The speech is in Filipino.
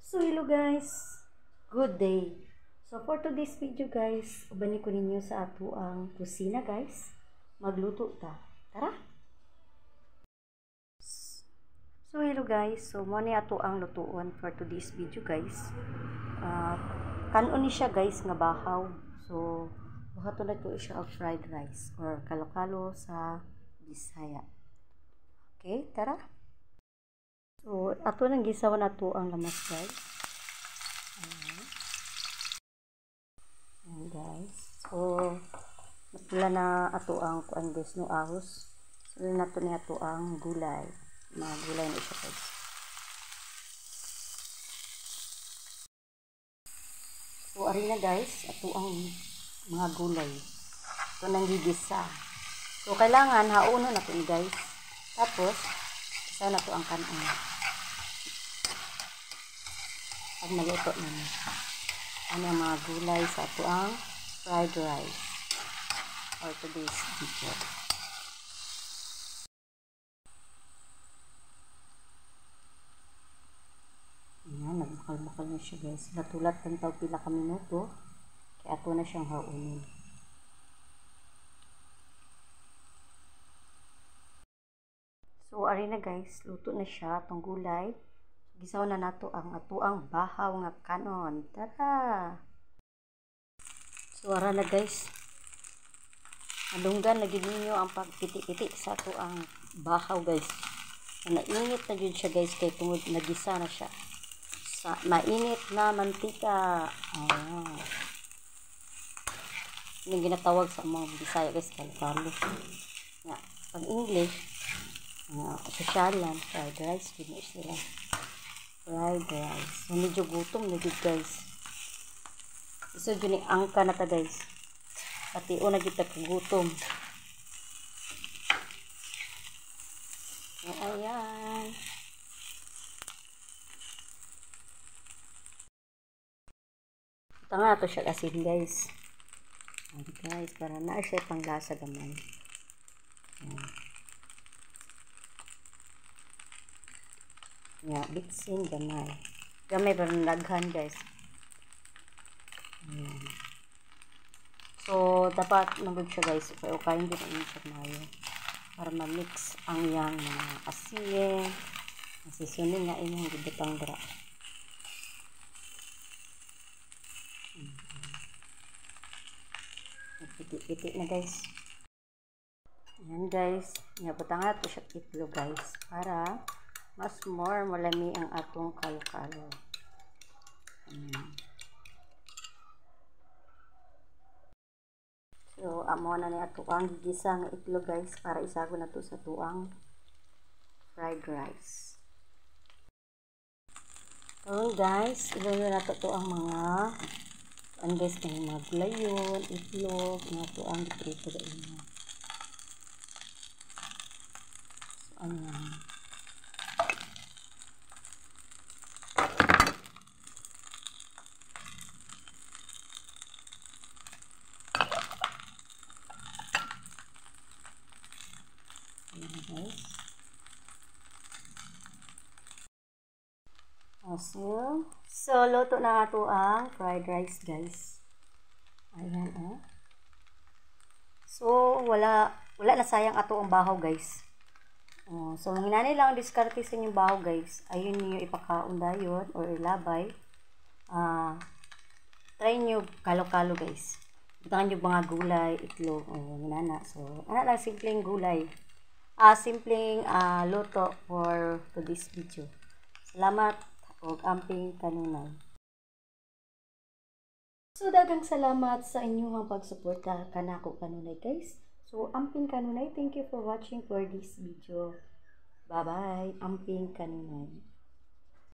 So hello guys, good day. So for today's video guys, ubani ko ninyo sa ato ang kusina guys. Magluto ta. Tara. So hello guys, so mo ni ato ang lutuon for today's video guys. Kanon ni siya guys nga bahaw. So buhaton na to siya og fried rice or kalo-kalo sa Bisaya. Okay, tara. So ato nang gisawan nato ang lamas guys. Ayan guys. So wala na ato ang kuan guys no ahos. So nato ni ato ang gulay. Mga gulay na siya guys. So ari na guys ato ang mga gulay. Ito nang gigisa. So kailangan hauno nato ni guys. Tapos isa na to ang kanon. Pag naluto na ano ang mga gulay sa ato ang fried rice or today's video. Ayan, nagbakal-bakal na siya guys. Natulat ng tao pila ka minuto. Kaya ato na siyang haunin. So, ari na guys. Luto na siya itong gulay. Gisaw na nato ang atuang bahaw nga kanon. Tara! So, ara na guys. Alunggan lagi ninyo ang pagpiti-piti sa atuang bahaw guys. Nainit na dyan siya guys kay tungod nagisa na siya. Sa mainit na mantika. Ayan. Yung ginatawag sa mga Bisaya guys, kalo-kalo. Yeah. Pag English, sosyalan, fried rice, finish sila. Fried rice. So, medyo gutom na dyan guys. So, yun yung angka na ta guys. Pati o na kita kagutom. Ayan. Ito nga ito siya asin guys. Ayan guys, para na siya panglasa gamay. Ayan. Ayan, bitsin gamay. Gamay para naghan guys. Ayan. So, dapat magod siya guys. Pero kain din ang siya mayo. Para ma-mix ang yang mga asin. Masisunin na inyong gibutang dra. Piti-piti na guys. Ayan guys. Nabutang na ito siya itlog guys. Para mas more malami ang atong kalo-kalo. So, amo na ni ato ang gigisa nga itlog guys para isago na to sa tuang fried rice. So guys, ilagay na to ang mga guys ng mga gulayon, itlog, nga to ang iprito da ina. So, ayan. Guys. So, luto na ito ang fried rice guys. Ayan oh. So, wala na sayang ato ang bahaw guys. So, hinanay lang ang diskarte sa inyong bahaw guys. Ayun niyo ipakaon dayon or ilabay. Try nyo kalo-kalo guys. Butangan nyo mga gulay, itlog, hinana. So, ano lang simpleng gulay. Simpleng luto for today's video. Salamat og amping kanunay. So daghang salamat sa inyong pagsuporta kanako kanunay guys. So amping kanunay, thank you for watching for this video. Bye bye, amping kanunay.